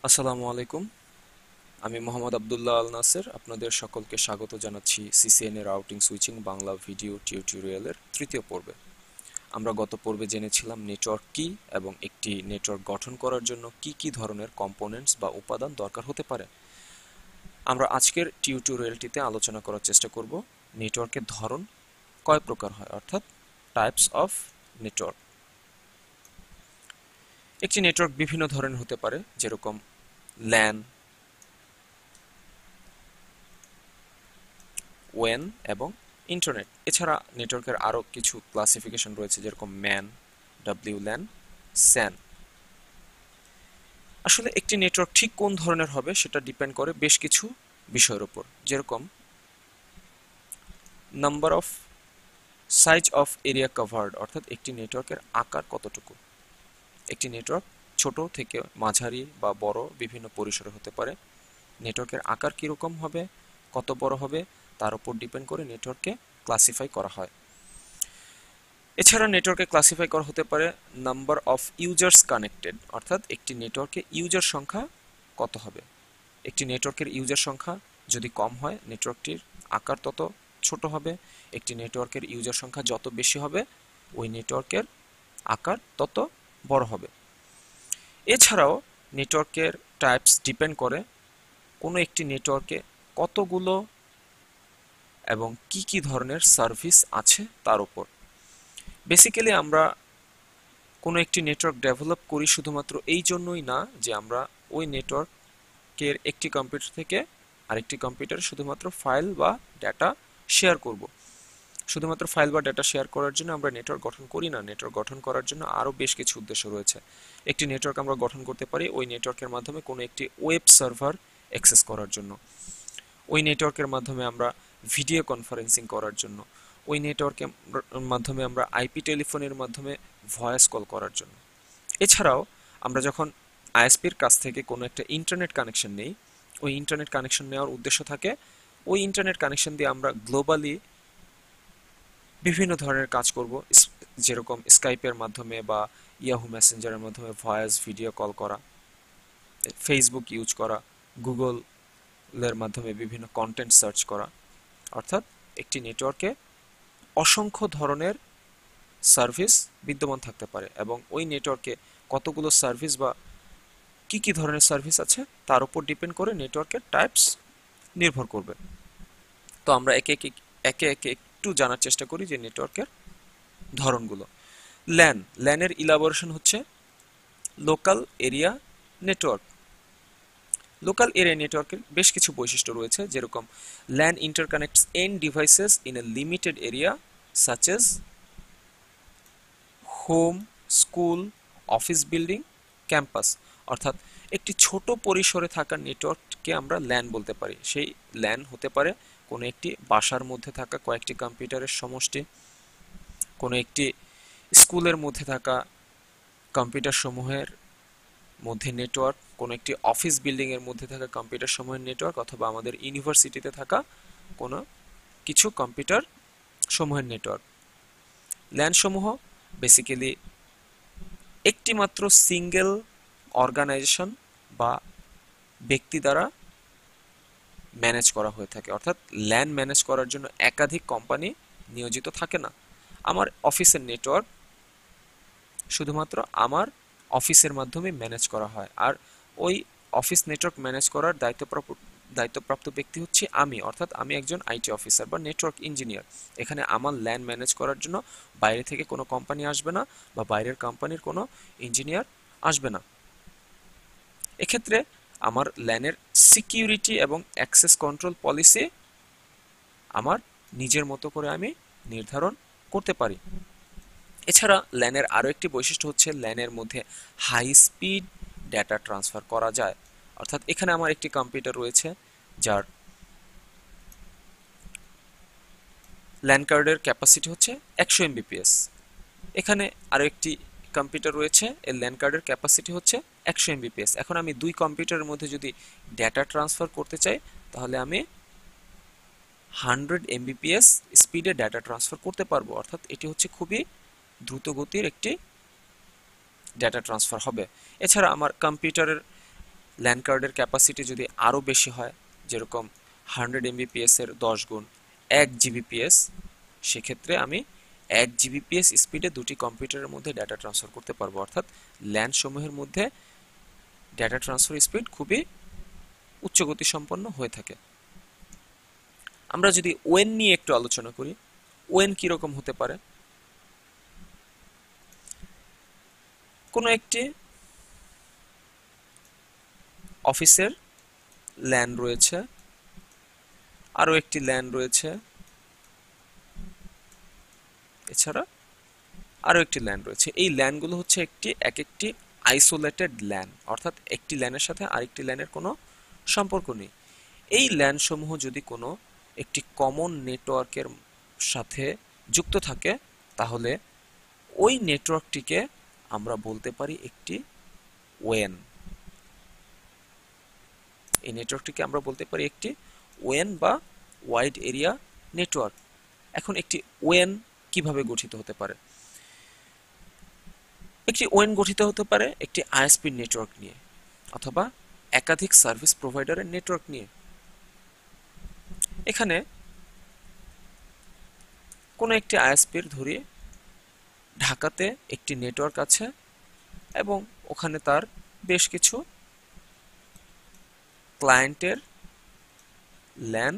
আসসালামু আলাইকুম। আমি মোহাম্মদ আবদুল্লাহ আল নাসের আপনাদের সকলকে স্বাগত জানাচ্ছি সিসিএন এর রাউটিং সুইচিং বাংলা ভিডিও টিউটোরিয়ালের তৃতীয় পর্বে। আমরা গত পর্বে জেনেছিলাম নেটওয়ার্ক কি এবং একটি নেটওয়ার্ক গঠন করার জন্য কি কি ধরনের কম্পোনেন্টস বা উপাদান দরকার হতে পারে। আমরা আজকের টিউটোরিয়ালটিতে আলোচনা করার চেষ্টা করব নেটওয়ার্কের ধরন কয় প্রকার হয়, অর্থাৎ টাইপস অফ নেটওয়ার্ক। একটি নেটওয়ার্ক বিভিন্ন ধরনের হতে পারে, যেরকম ল্যান, ওয়েন এবং ইন্টারনেট। এছাড়া নেটওয়ার্কের আরও কিছু ক্লাসিফিকেশন রয়েছে, যেরকম ম্যান, ডাব্লিউল্যান, স্যান। আসলে একটি নেটওয়ার্ক ঠিক কোন ধরনের হবে সেটা ডিপেন্ড করে বেশ কিছু বিষয়ের উপর, যেরকম number of size of area covered, অর্থাৎ একটি নেটওয়ার্কের আকার কতটুকু। একটি নেটওয়ার্ক ছোট থেকে মাঝারি বা বড় বিভিন্ন পরিসরে হতে পারে। নেটওয়ার্কের আকার কীরকম হবে, কত বড় হবে, তার উপর ডিপেন্ড করে নেটওয়ার্ককে ক্লাসিফাই করা হয়। এছাড়া নেটওয়ার্কে ক্লাসিফাই করা হতে পারে নাম্বার অফ ইউজার্স কানেক্টেড, অর্থাৎ একটি নেটওয়ার্কে ইউজার সংখ্যা কত হবে। একটি নেটওয়ার্কের ইউজার সংখ্যা যদি কম হয়, নেটওয়ার্কটির আকার তত ছোট হবে। একটি নেটওয়ার্কের ইউজার সংখ্যা যত বেশি হবে, ওই নেটওয়ার্কের আকার তত বড় হবে। এছাড়াও নেটওয়ার্কের টাইপস ডিপেন্ড করে কোনো একটি নেটওয়ার্কে কতগুলো এবং কি কি ধরনের সার্ভিস আছে তার উপর। বেসিক্যালি আমরা কোনো একটি নেটওয়ার্ক ডেভেলপ করি শুধুমাত্র এই জন্যই না যে আমরা ওই নেটওয়ার্কের একটি কম্পিউটার থেকে আরেকটি কম্পিউটারে শুধুমাত্র ফাইল বা ডেটা শেয়ার করব। শুধুমাত্র ফাইল বা ডেটা শেয়ার করার জন্য আমরা নেটওয়ার্ক গঠন করি না। নেটওয়ার্ক গঠন করার জন্য আরও বেশ কিছু উদ্দেশ্য রয়েছে। একটি নেটওয়ার্ক আমরা গঠন করতে পারি ওই নেটওয়ার্কের মাধ্যমে কোনো একটি ওয়েব সার্ভার অ্যাক্সেস করার জন্য, ওই নেটওয়ার্কের মাধ্যমে আমরা ভিডিও কনফারেন্সিং করার জন্য, ওই নেটওয়ার্কের মাধ্যমে আমরা আইপি টেলিফোনের মাধ্যমে ভয়েস কল করার জন্য। এছাড়াও আমরা যখন আইএসপির কাছ থেকে কোনো একটা ইন্টারনেট কানেকশন নেই, ওই ইন্টারনেট কানেকশন নেওয়ার উদ্দেশ্য থাকে ওই ইন্টারনেট কানেকশন দিয়ে আমরা গ্লোবালি বিভিন্ন ধরনের কাজ করব, যেরকম স্কাইপের মাধ্যমে বা ইয়াহু মেসেঞ্জারের মাধ্যমে ভয়েস ভিডিও কল করা, ফেসবুক ইউজ করা, গুগলের মাধ্যমে বিভিন্ন কন্টেন্ট সার্চ করা। অর্থাৎ একটি নেটওয়ার্কে অসংখ্য ধরনের সার্ভিস বিদ্যমান থাকতে পারে এবং ওই নেটওয়ার্কে কতগুলো সার্ভিস বা কি কি ধরনের সার্ভিস আছে তার উপর ডিপেন্ড করে নেটওয়ার্কের টাইপস নির্ভর করবে। তো আমরা একে একে একে একে একটু জানার চেষ্টা করি যে নেটওয়ার্কের ধরনগুলো। ল্যানের ইলাবোরেশন হচ্ছে local area network. Local area নেটওয়ার্কের বেশ কিছু বৈশিষ্ট্য রয়েছে, যেরকম LAN interconnects end devices in a limited area such as home, school, office building, campus. অর্থাৎ একটি ছোট পরিসরে থাকা নেটওয়ার্ককে আমরা ল্যান বলতে পারি। সেই ল্যান হতে পারে কোনো একটি বাসার মধ্যে থাকা কয়েকটি কম্পিউটারের সমষ্টি, কোনো একটি স্কুলের মধ্যে থাকা কম্পিউটার সমূহের মধ্যে নেটওয়ার্ক, কোনো একটি অফিস বিল্ডিংয়ের মধ্যে থাকা কম্পিউটার সমূহের নেটওয়ার্ক, অথবা আমাদের ইউনিভার্সিটিতে থাকা কোনো কিছু কম্পিউটার সমূহের নেটওয়ার্ক। ল্যান সমূহ বেসিক্যালি একটি মাত্র সিঙ্গেল অর্গানাইজেশন বা ব্যক্তি দ্বারা ম্যানেজ করা হয়ে থাকে। অর্থাৎ ল্যান ম্যানেজ করার জন্য একাধিক কোম্পানি নিয়োজিত থাকে না। আমার অফিসের নেটওয়ার্ক শুধুমাত্র আমার অফিসের মাধ্যমে ম্যানেজ করা হয়, আর ওই অফিস নেটওয়ার্ক ম্যানেজ করার দায়িত্বপ্রাপ্ত ব্যক্তি হচ্ছে আমি, অর্থাৎ আমি একজন আইটি অফিসার বা নেটওয়ার্ক ইঞ্জিনিয়ার। এখানে আমার ল্যান ম্যানেজ করার জন্য বাইরে থেকে কোনো কোম্পানি আসবে না বা বাইরের কোম্পানির কোনো ইঞ্জিনিয়ার আসবে না। এক্ষেত্রে আমার ল্যানের সিকিউরিটি এবং অ্যাক্সেস কন্ট্রোল পলিসি আমার নিজের মতো করে আমি নির্ধারণ করতে পারি। এছাড়া ল্যানের আরও একটি বৈশিষ্ট্য হচ্ছে ল্যানের মধ্যে হাই স্পিড ডেটা ট্রান্সফার করা যায়। অর্থাৎ এখানে আমার একটি কম্পিউটার রয়েছে যার ল্যান কার্ডের ক্যাপাসিটি হচ্ছে 100 এমবিপিএস। এখানে আরও একটি কম্পিউটার রয়েছে, এর ল্যান কার্ডের ক্যাপাসিটি হচ্ছে 100 এমবিপিএস। এখন আমি দুই কম্পিউটারের মধ্যে যদি ডেটা ট্রান্সফার করতে চাই, তাহলে আমি 100 এমবিপিএস স্পিডে ডেটা ট্রান্সফার করতে পারবো। অর্থাৎ এটি হচ্ছে খুবই দ্রুত গতির একটি ডেটা ট্রান্সফার হবে। এছাড়া আমার কম্পিউটারের ল্যান কার্ডের ক্যাপাসিটি যদি আরও বেশি হয়, যেরকম 100 MBPS এর 10 গুণ 1 GBps, সেক্ষেত্রে আমি 1 GBps স্পিডে দুটি কম্পিউটারের মধ্যে ডাটা ট্রান্সফার করতে পারবো। অর্থাৎ ল্যান সমূহের মধ্যে ডাটা ট্রান্সফার স্পিড খুবই উচ্চগতি সম্পন্ন হয়ে থাকে। আমরা যদি ওয়েন নিয়ে একটু আলোচনা করি, ওয়েন কিরকম হতে পারে। কোনো একটি অফিসের ল্যান রয়েছে, আরও একটি ল্যান রয়েছে, এছাড়া আরও একটি ল্যান রয়েছে। এই ল্যানগুলো হচ্ছে এক একটি আইসোলেটেড ল্যান, অর্থাৎ একটি ল্যানের সাথে আরেকটি ল্যানের কোনো সম্পর্ক নেই। এই ল্যান সমূহ যদি কোনো একটি কমন নেটওয়ার্কের সাথে যুক্ত থাকে, তাহলে ওই নেটওয়ার্কটিকে আমরা বলতে পারি একটি ওয়েন। এই নেটওয়ার্কটিকে আমরা বলতে পারি একটি ওয়েন বা ওয়াইড এরিয়া নেটওয়ার্ক। এখন একটি ওয়েন কিভাবে গঠিত হতে পারে? একটি ওয়েন গঠিত হতে পারে একটি আইএসপি নেটওয়ার্ক নিয়ে অথবা একাধিক সার্ভিস প্রোভাইডারের নেটওয়ার্ক নিয়ে। এখানে কোনো একটি আইএসপির ধরি ঢাকাতে একটি নেটওয়ার্ক আছে এবং ওখানে তার বেশ কিছু ক্লায়েন্টের ল্যান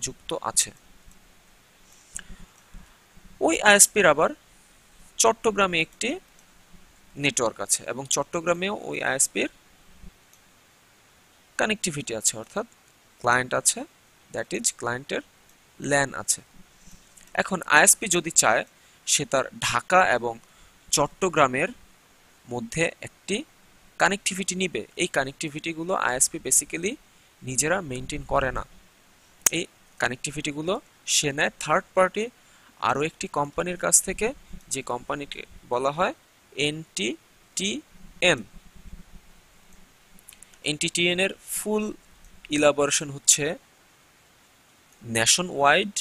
যুক্ত আছে। ওই আইএসপির আবার চট্টগ্রামে একটি নেটওয়ার্ক আছে এবং চট্টগ্রামেও ওই আইএসপির কানেক্টিভিটি আছে, অর্থাৎ ক্লায়েন্ট আছে, দ্যাট ইজ ক্লায়েন্টের ল্যান আছে। এখন আইএসপি যদি চায় সে তার ঢাকা এবং চট্টগ্রামের মধ্যে একটি কানেক্টিভিটি নিবে, এই কানেক্টিভিটিগুলো আইএসপি বেসিক্যালি নিজেরা মেনটেন করে না। এই কানেক্টিভিটিগুলো সে নেয় থার্ড পার্টি আরও একটি কোম্পানির কাছ থেকে, যে কোম্পানিকে বলা হয় NTTN। NTTN এর ফুল ইলাবোরেশন হচ্ছে nation wide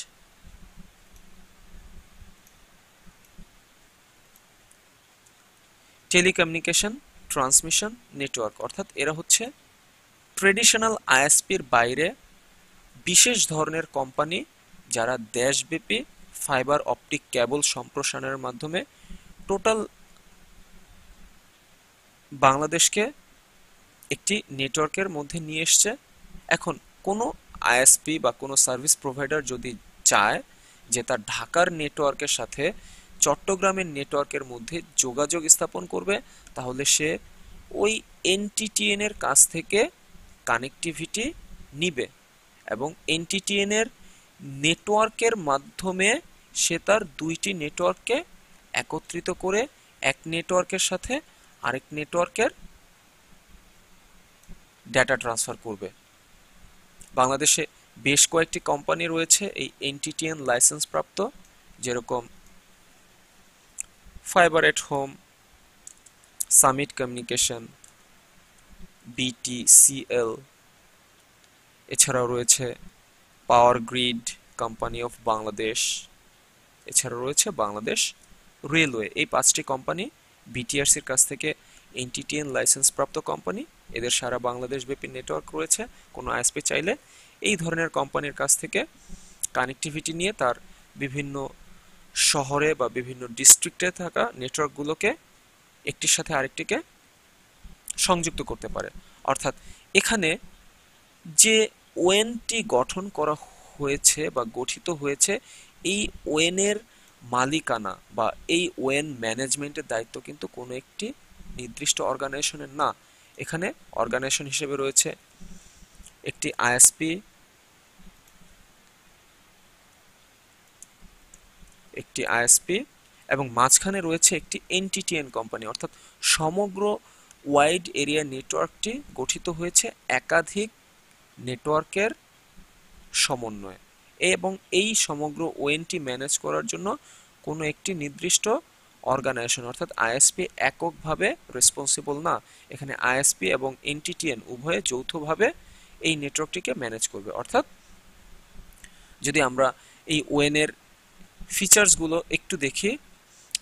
telecommunication transmission network. অর্থাৎ এরা হচ্ছে ট্রেডিশনাল আইএসপির বাইরে বিশেষ ধরনের কোম্পানি যারা দেশব্যাপী ফাইবার অপটিক কেবল সম্প্রসারণের মাধ্যমে টোটাল বাংলাদেশকে একটি নেটওয়ার্কের মধ্যে নিয়ে এসছে। এখন কোনো আইএসপি বা কোনো সার্ভিস প্রোভাইডার যদি চায় যে তার ঢাকার নেটওয়ার্কের সাথে চট্টগ্রামের নেটওয়ার্কের মধ্যে যোগাযোগ স্থাপন করবে, তাহলে সে ওই NTTN এর কাছ থেকে কানেক্টিভিটি নিবে এবং NTTN এর নেটওয়ার্কের মাধ্যমে সে তার দুইটি নেটওয়ার্ককে একত্রিত করে এক নেটওয়ার্কের সাথে আরেক নেটওয়ার্কের ডেটা ট্রান্সফার করবে। বাংলাদেশে বেশ কয়েকটি কোম্পানি রয়েছে এই NTTN লাইসেন্স প্রাপ্ত, যেরকম fibre at home, summit communication, BTCL, এছাড়াও রয়েছে power grid company of Bangladesh, এছাড়াও রয়েছে বাংলাদেশ রেলওয়ে। এই পাঁচটি কোম্পানি BTRCর কাছ থেকে NTTN লাইসেন্স প্রাপ্ত কোম্পানি। এদের সারা বাংলাদেশ ব্যাপী নেটওয়ার্ক রয়েছে। কোনো আইএসপি চাইলে এই ধরনের কোম্পানির কাছ থেকে কানেক্টিভিটি নিয়ে তার বিভিন্ন শহরে বা বিভিন্ন ডিস্ট্রিক্টে থাকা নেটওয়ার্কগুলোকে একটির সাথে আরেকটিকে সংযুক্ত করতে পারে। অর্থাৎ এখানে যে ওয়েনটি গঠন করা হয়েছে বা গঠিত হয়েছে, এই ওয়েনের মালিকানা বা এই ওয়েন ম্যানেজমেন্টের দায়িত্ব কিন্তু কোনো একটি নির্দিষ্ট অর্গানাইজেশনের না। এখানে অর্গানাইজেশন হিসেবে রয়েছে একটি আইএসপি এবং মাঝখানে রয়েছে একটি NTTN কোম্পানি। অর্থাৎ সমগ্র ওয়াইড এরিয়া নেটওয়ার্কটি গঠিত হয়েছে একাধিক নেটওয়ার্কের সমন্বয়ে এবং এই সমগ্র ওয়েনটি ম্যানেজ করার জন্য কোনো একটি নির্দিষ্ট অর্গানাইজেশন অর্থাৎ আইএসপি এককভাবে রেসপন্সিবল না। এখানে আইএসপি এবং NTTN উভয়ে যৌথভাবে এই নেটওয়ার্কটিকে ম্যানেজ করবে। অর্থাৎ যদি আমরা এই ওয়েনের ফিচার্সগুলো একটু দেখি,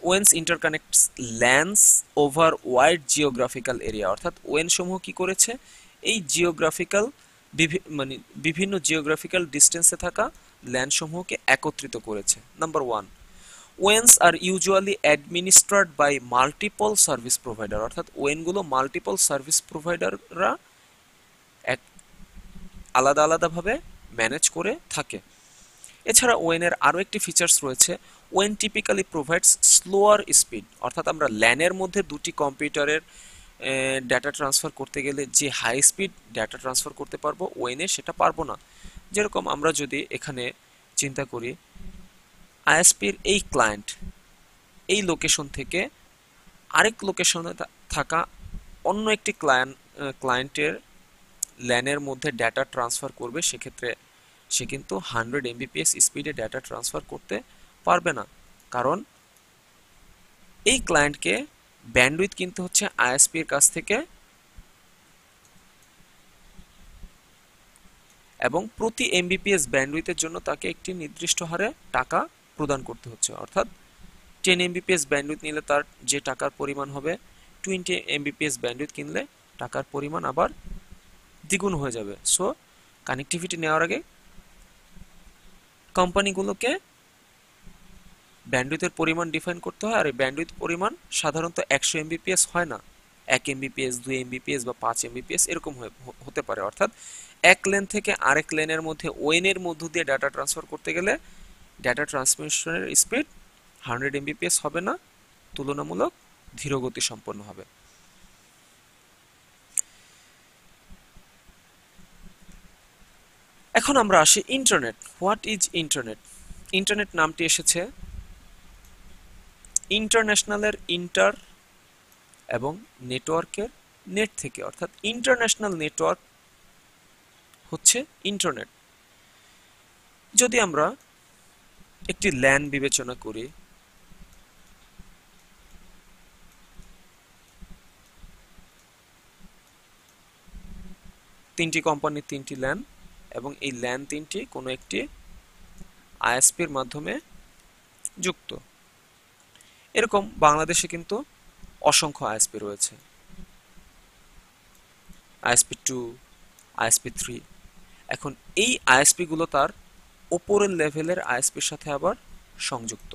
WANs interconnects LANs over wide geographical area. অর্থাৎ ওয়েন সমূহ কি করেছে, এই জিওগ্রাফিক্যাল মানে বিভিন্ন জিওগ্রাফিক্যাল ডিস্টেন্সে থাকা ল্যান্ড সমূহকে একত্রিত করেছে। Number 1, WANs are usually administrated by multiple service provider, অর্থাৎ ওয়েনগুলো মাল্টিপল সার্ভিস প্রোভাইডাররা এক আলাদা আলাদাভাবে ম্যানেজ করে থাকে। এছাড়া ওয়েনের আরও একটি ফিচার্স রয়েছে, ওয়েন টিপিক্যালি প্রোভাইডস স্লোয়ার স্পিড, অর্থাৎ আমরা ল্যানের মধ্যে দুটি কম্পিউটারের ডেটা ট্রান্সফার করতে গেলে যে হাই স্পিড ডেটা ট্রান্সফার করতে পারবো, ওয়েনে সেটা পারবো না। যেরকম আমরা যদি এখানে চিন্তা করি, আইএসপির এই ক্লায়েন্ট এই লোকেশন থেকে আরেক লোকেশনে থাকা অন্য একটি ক্লায়েন্টের ল্যানের মধ্যে ডেটা ট্রান্সফার করবে, সেক্ষেত্রে সে কিন্তু 100 Mbps স্পিডে ডেটা ট্রান্সফার করতে পারবে না, কারণ এই ক্লায়েন্টকে ব্যান্ডউইথ কিনতে হচ্ছে আইএসপির কাছ থেকে, এবং প্রতি এমবিপিএস ব্যান্ডউইথের জন্য তাকে একটি নির্দিষ্ট হারে টাকা প্রদান করতে হচ্ছে। অর্থাৎ 10 Mbps ব্যান্ডউইথ নিলে তার যে টাকার পরিমাণ হবে, 20 Mbps ব্যান্ডউইথ কিনলে টাকার পরিমাণ আবার দ্বিগুণ হয়ে যাবে। সো কানেক্টিভিটি নেওয়ার আগে কোম্পানিগুলোকে ব্যান্ডউইথের পরিমাণ ডিফাইন করতে হয়, আর এই ব্যান্ডউইথ পরিমাণ সাধারণত 100 Mbps হয় না, 1 Mbps, 2 Mbps বা 5 Mbps এরকম হতে পারে। অর্থাৎ এক লেন থেকে আরেক লেনের মধ্যে ওয়েনের মধ্য দিয়ে ডাটা ট্রান্সফার করতে গেলে ডাটা ট্রান্সমিশনের স্পিড 100 Mbps হবে না, তুলনামূলক ধীরগতি সম্পন্ন হবে। এখন আমরা আসি internet. What is internet? Internet নামটি এসেছে ইন্টারন্যাশনালের ইন্টার এবং নেটওয়ার্কের নেট থেকে, অর্থাৎ ইন্টারন্যাশনাল নেটওয়ার্ক হচ্ছে ইন্টারনেট। যদি আমরা একটি ল্যান বিবেচনা করি, তিনটি কোম্পানির তিনটি ল্যান, এবং এই ল্যান তিনটি কোনো একটি আইএসপির মাধ্যমে যুক্ত। এরকম বাংলাদেশে কিন্তু অসংখ্য আইএসপি রয়েছে, আইএসপি 2, আইএসপি 3। এখন এই আইএসপি গুলো তার উপরের লেভেলের আইএসপির সাথে আবার সংযুক্ত।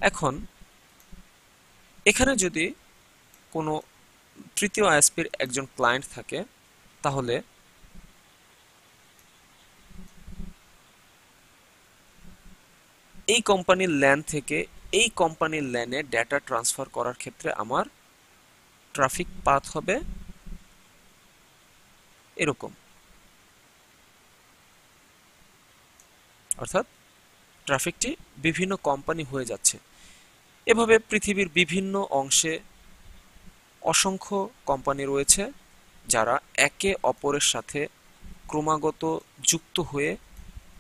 এখন এখানে যদি কোনো তৃতীয় আইএসপির একজন ক্লায়েন্ট থাকে, তাহলে এই কোম্পানির ল্যান থেকে এই কোম্পানির ল্যানে ডেটা ট্রান্সফার করার ক্ষেত্রে আমার ট্রাফিক পাথ হবে এরকম, অর্থাৎ ট্রাফিকটি বিভিন্ন কোম্পানি হয়ে যাচ্ছে। এভাবে পৃথিবীর বিভিন্ন অংশে অসংখ্য কোম্পানি রয়েছে যারা একে অপরের সাথে ক্রমাগত যুক্ত হয়ে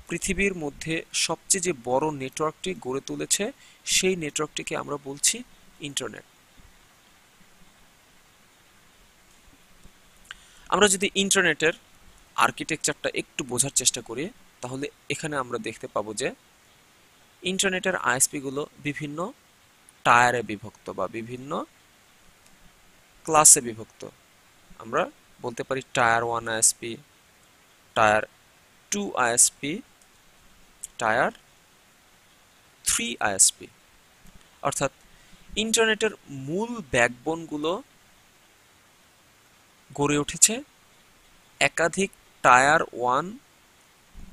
পৃথিবীর মধ্যে সবচেয়ে যে বড় নেটওয়ার্কটি গড়ে তুলেছে, সেই নেটওয়ার্কটিকে আমরা বলছি ইন্টারনেট। আমরা যদি ইন্টারনেটের আর্কিটেকচারটা একটু বোঝার চেষ্টা করি, তাহলে এখানে আমরা দেখতে পাবো যে ইন্টারনেটের আইএসপি গুলো বিভিন্ন টায়ারে বিভক্ত বা বিভিন্ন ক্লাসে বিভক্ত। আমরা বলতে পারি tyre 1 ISP, tyre 2 ISP, tyre 3 ISP. অর্থাৎ ইন্টারনেটের মূল ব্যাকবোনগুলো গড়ে উঠেছে একাধিক টায়ার 1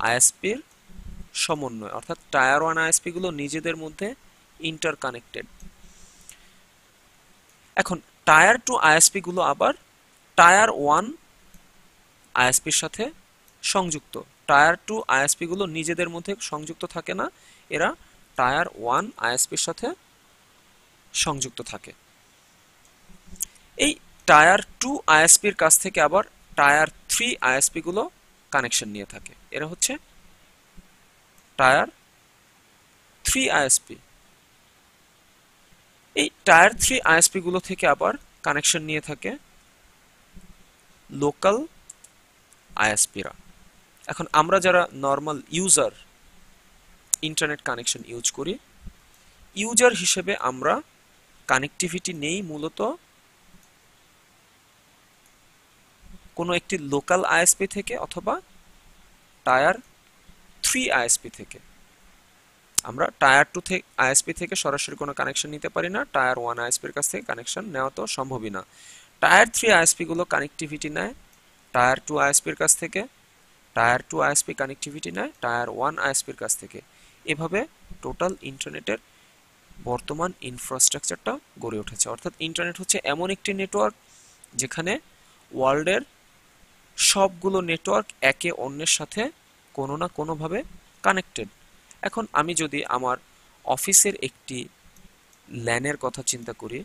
আইএসপির সমন্বয়, অর্থাৎ টায়ার 1 আইএসপি গুলো নিজেদের মধ্যে ইন্টারকানেক্টেড। এখন টায়ার 2 আইএসপি গুলো আবার টায়ার 1 আইএসপির সাথে সংযুক্ত। টায়ার 2 আইএসপি গুলো নিজেদের মধ্যে সংযুক্ত থাকে না, এরা টায়ার 1 আইএসপির সাথে সংযুক্ত থাকে। এই টায়ার 2 আইএসপির কাছ থেকে আবার টায়ার 3 আইএসপি গুলো কানেকশন নিয়ে থাকে, এরা হচ্ছে টায়ার 3 আইএসপি। এই টায়ার 3 আইএসপি গুলো থেকে আবার কানেকশন নিয়ে থাকে লোকাল আইএসপিরা। এখন আমরা যারা normal user internet connection use করি, ইউজার হিসেবে আমরা কানেক্টিভিটি নেই মূলত কোনো একটি লোকাল আইএসপি থেকে অথবা টায়ার 3 আইএসপি থেকে। আমরা টায়ার 2 থেকে আইএসপি থেকে সরাসরি কোনো কানেকশন নিতে পারি না, টায়ার 1 আইএসপির কাছ থেকে কানেকশন নেওয়া তো সম্ভবই না। টায়ার 3 আইএসপি গুলো কানেক্টিভিটি নেয় টায়ার 2 আইএসপির কাছ থেকে, টায়ার 2 আইএসপি কানেক্টিভিটি নেয় টায়ার 1 আইএসপির কাছ থেকে। এভাবে টোটাল ইন্টারনেটের বর্তমান ইনফ্রাস্ট্রাকচারটা গড়ে উঠেছে। অর্থাৎ ইন্টারনেট হচ্ছে এমন একটি নেটওয়ার্ক যেখানে ওয়ার্ল্ডের সবগুলো নেটওয়ার্ক একে অন্যের সাথে কোনো না কোনোভাবে কানেক্টেড। এখন আমি যদি আমার অফিসের একটি ল্যানের কথা চিন্তা করি,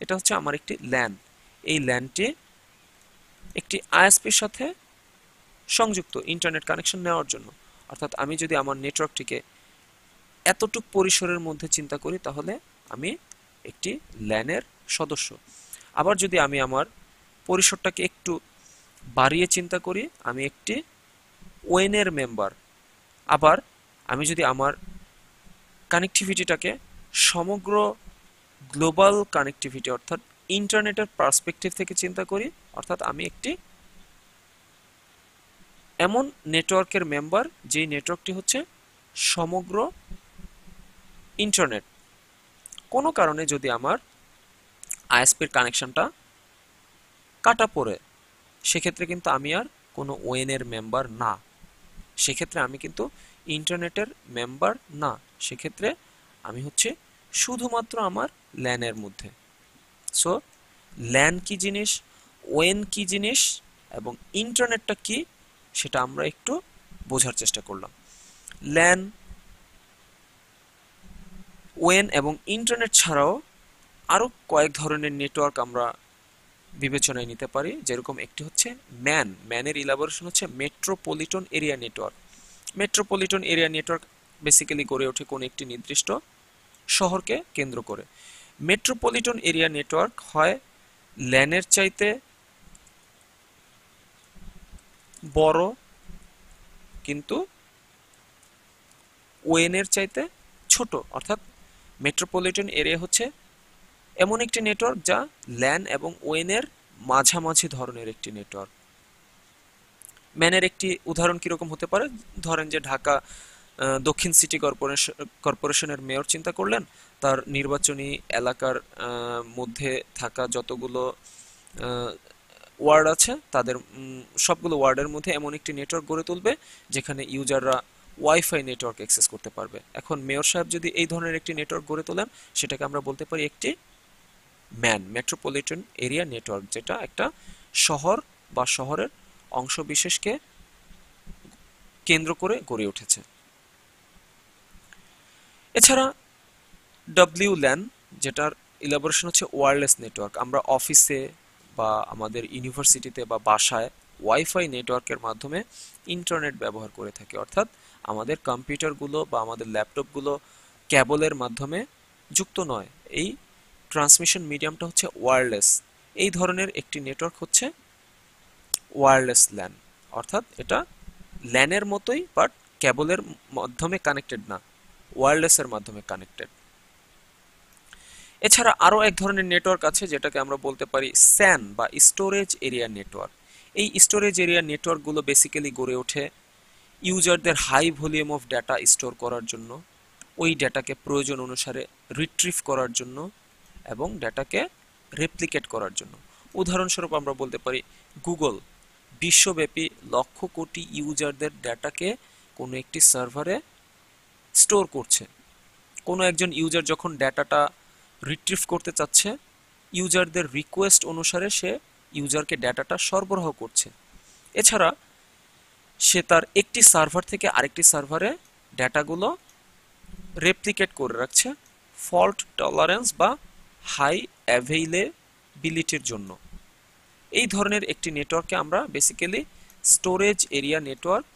এটা হচ্ছে আমার একটি ল্যান। এই ল্যানটি একটি আইএসপির সাথে সংযুক্ত ইন্টারনেট কানেকশন নেওয়ার জন্য। অর্থাৎ আমি যদি আমার নেটওয়ার্কটিকে এতটুক পরিসরের মধ্যে চিন্তা করি তাহলে আমি একটি ল্যানের সদস্য। আবার যদি আমি আমার পরিসরটাকে একটু বাড়িয়ে চিন্তা করি, আমি একটি ওয়েনের মেম্বার। আবার আমি যদি আমার কানেক্টিভিটিটাকে সমগ্র গ্লোবাল কানেক্টিভিটি অর্থাৎ ইন্টারনেটের পার্সপেক্টিভ থেকে চিন্তা করি, অর্থাৎ আমি একটি এমন নেটওয়ার্কের মেম্বার যেই নেটওয়ার্কটি হচ্ছে সমগ্র ইন্টারনেট। কোনো কারণে যদি আমার আইএসপির কানেকশনটা কাটা পড়ে, সেক্ষেত্রে কিন্তু আমি আর কোনো ওয়েনের মেম্বার না, সেক্ষেত্রে আমি কিন্তু ইন্টারনেটের মেম্বার না, সেক্ষেত্রে আমি হচ্ছে শুধুমাত্র আমার ল্যানের মধ্যে। সো ল্যান কি জিনিস, ওয়েন কি জিনিস এবং ইন্টারনেটটা কি সেটা আমরা একটু বোঝার চেষ্টা করলাম। ল্যান, ওয়েন এবং ইন্টারনেট ছাড়াও আরও কয়েক ধরনের নেটওয়ার্ক আমরা বিবেচনায় নিতে পারি। যেরকম একটি হচ্ছে ম্যান। ম্যানের ইলাবোরেশন হচ্ছে metropolitan area network. Metropolitan area network basically গড়ে ওঠে কোনো একটি নির্দিষ্ট শহরকে কেন্দ্র করে। মেট্রোপলিটন এরিয়া নেটওয়ার্ক হয় ল্যানের চাইতে বড় কিন্তু ওয়েনের চাইতে ছোট। অর্থাৎ মেট্রোপলিটন এরিয়া হচ্ছে এমন একটি নেটওয়ার্ক যা ল্যান এবং ওয়েনের মাঝামাঝি ধরনের একটি নেটওয়ার্ক। ম্যানের একটি উদাহরণ কিরকম হতে পারে, ধরেন যে ঢাকা দক্ষিণ সিটি কর্পোরেশনের মেয়র চিন্তা করলেন, তার নির্বাচনী এলাকার মধ্যে থাকা যতগুলো ওয়ার্ড আছে তাদের সবগুলো ওয়ার্ডের মধ্যে এমন একটি নেটওয়ার্ক গড়ে তুলবে যেখানে ইউজাররা ওয়াইফাই নেটওয়ার্ক অ্যাক্সেস করতে পারবে। এখন মেয়র সাহেব যদি এই ধরনের একটি নেটওয়ার্ক গড়ে তোলেন, সেটাকে আমরা বলতে পারি একটি ম্যান, মেট্রোপলিটন এরিয়া নেটওয়ার্ক, যেটা একটা শহর বা শহরের অংশ বিশেষকে কেন্দ্র করে গড়ে উঠেছে। এছাড়া WLAN, যেটার ইলাবোরেশন হচ্ছে ওয়্যারলেস নেটওয়ার্ক। আমরা অফিসে বা আমাদের ইউনিভার্সিটিতে বা বাসায় ওয়াইফাই নেটওয়ার্কের মাধ্যমে ইন্টারনেট ব্যবহার করে থাকি। অর্থাৎ আমাদের কম্পিউটারগুলো বা আমাদের ল্যাপটপগুলো কেবলের মাধ্যমে যুক্ত নয়, এই ট্রান্সমিশন মিডিয়ামটা হচ্ছে ওয়্যারলেস। এই ধরনের একটি নেটওয়ার্ক হচ্ছে ওয়্যারলেস ল্যান। অর্থাৎ এটা ল্যানের মতোই, বাট কেবলের মাধ্যমে কানেক্টেড না, ওয়্যারলেসের মাধ্যমে কানেক্টেড। এছাড়া আরও এক ধরনের নেটওয়ার্ক আছে যেটাকে আমরা বলতে পারি স্যান বা স্টোরেজ এরিয়া নেটওয়ার্ক। এই স্টোরেজ এরিয়া নেটওয়ার্কগুলো বেসিক্যালি গড়ে ওঠে ইউজারদের high volume of data store করার জন্য, ওই ডেটাকে প্রয়োজন অনুসারে রিট্রিভ করার জন্য এবং ডেটাকে রেপ্লিকেট করার জন্য। উদাহরণস্বরূপ আমরা বলতে পারি গুগল বিশ্বব্যাপী লক্ষ কোটি ইউজারদের ডেটাকে কোনো একটি সার্ভারে স্টোর করছে। কোনো একজন ইউজার যখন ডেটাটা রিট্রিভ করতে চাচ্ছে, ইউজারদের রিকোয়েস্ট অনুসারে সে ইউজারকে ডেটাটা সরবরাহ করছে। এছাড়া সে তার একটি সার্ভার থেকে আরেকটি সার্ভারে ডেটাগুলো রেপ্লিকেট করে রাখছে ফল্ট টলারেন্স বা হাই অ্যাভেইলেবিলিটির জন্য। এই ধরনের একটি নেটওয়ার্ককে আমরা বেসিক্যালি স্টোরেজ এরিয়া নেটওয়ার্ক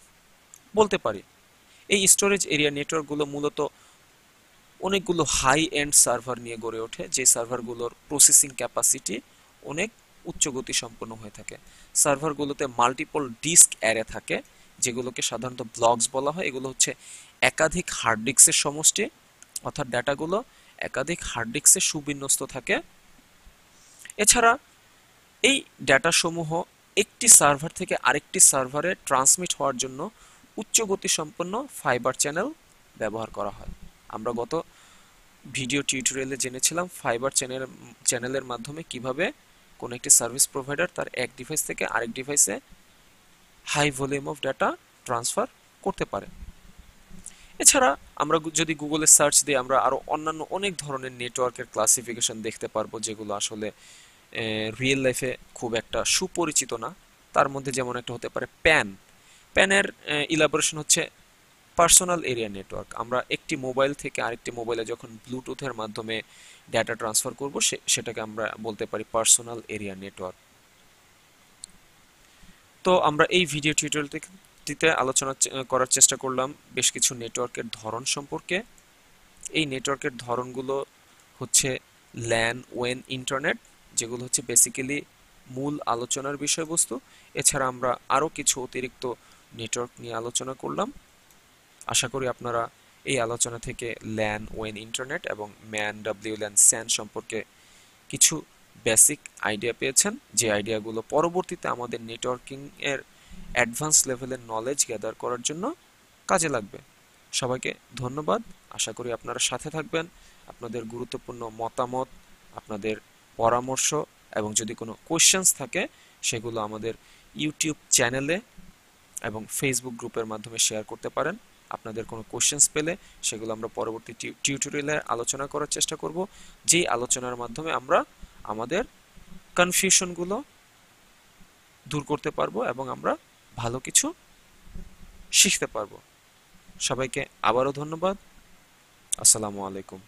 বলতে পারি। এই স্টোরেজ এরিয়া নেটওয়ার্কগুলো মূলত অনেকগুলো হাই এন্ড সার্ভার নিয়ে গড়ে ওঠে, যে সার্ভারগুলোর প্রসেসিং ক্যাপাসিটি অনেক উচ্চগতি সম্পন্ন হয়ে থাকে। সার্ভারগুলোতে মাল্টিপল ডিস্ক অ্যারে থাকে, যেগুলোকে সাধারণত ব্লকস বলা হয়। এগুলো হচ্ছে একাধিক হার্ড ডিস্কের সমষ্টি। অর্থাৎ ডেটাগুলো একাধিক হার্ড ডিস্কে সুবিন্যস্ত থাকে। এছাড়া এই ডেটা সমূহ একটি সার্ভার থেকে আরেকটি সার্ভারে ট্রান্সমিট হওয়ার জন্য উচ্চ গতি সম্পন্ন ফাইবার চ্যানেল ব্যবহার করা হয়। আমরা গত ভিডিও টিউটোরিয়ালে জেনেছিলাম ফাইবার চ্যানেলের মাধ্যমে কিভাবে কোন একটি সার্ভিস প্রোভাইডার তার এক ডিভাইস থেকে আরেক ডিভাইসে high volume of data transfer করতে পারে। এছাড়া আমরা যদি গুগলে সার্চ দিই আমরা আরো অন্যান্য অনেক ধরনের নেটওয়ার্কের ক্লাসিফিকেশন দেখতে পারবো, যেগুলো আসলে রিয়েল লাইফে খুব একটা সুপরিচিত না। তার মধ্যে যেমন একটা হতে পারে প্যানের ইলাবোরেশন হচ্ছে পার্সোনাল এরিয়া নেটওয়ার্ক। আমরা একটি মোবাইল থেকে আরেকটি মোবাইলে যখন ব্লুটুথের মাধ্যমে ডেটা ট্রান্সফার করব সেটাকে আমরা বলতে পারি পার্সোনাল এরিয়া নেটওয়ার্ক। তো আমরা এই ভিডিও টিউটোরিয়ালটিতে আলোচনা করার চেষ্টা করলাম বেশ কিছু নেটওয়ার্কের ধরন সম্পর্কে। এই নেটওয়ার্কের ধরনগুলো হচ্ছে ল্যান, ওয়েন, ইন্টারনেট, যেগুলো হচ্ছে বেসিক্যালি মূল আলোচনার বিষয়বস্তু। এছাড়া আমরা আরও কিছু অতিরিক্ত নেটওয়ার্ক নিয়ে আলোচনা করলাম। আশা করি আপনারা এই আলোচনা থেকে ল্যান, ওয়েন, ইন্টারনেট এবং ম্যান, ডাব্লিউল্যান, স্যান সম্পর্কে কিছু বেসিক আইডিয়া পেয়েছেন, যে আইডিয়াগুলো পরবর্তীতে আমাদের নেটওয়ার্কিং এর অ্যাডভান্স লেভেলের নলেজ গ্যাদার করার জন্য কাজে লাগবে। সবাইকে ধন্যবাদ। আশা করি আপনারা সাথে থাকবেন। আপনাদের গুরুত্বপূর্ণ মতামত, আপনাদের পরামর্শ এবং যদি কোনো কোয়েশ্চেন্স থাকে সেগুলো আমাদের ইউটিউব চ্যানেলে এবং ফেসবুক গ্রুপের মাধ্যমে শেয়ার করতে পারেন। আপনাদের কোনো কোয়েশ্চেন্স পেলে সেগুলো আমরা পরবর্তী টিউটোরিয়ালে আলোচনা করার চেষ্টা করব, যেই আলোচনার মাধ্যমে আমরা আমাদের কনফিউশনগুলো দূর করতে পারবো এবং আমরা ভালো কিছু শিখতে পারবো। সবাইকে আবারও ধন্যবাদ। আসসালামু আলাইকুম।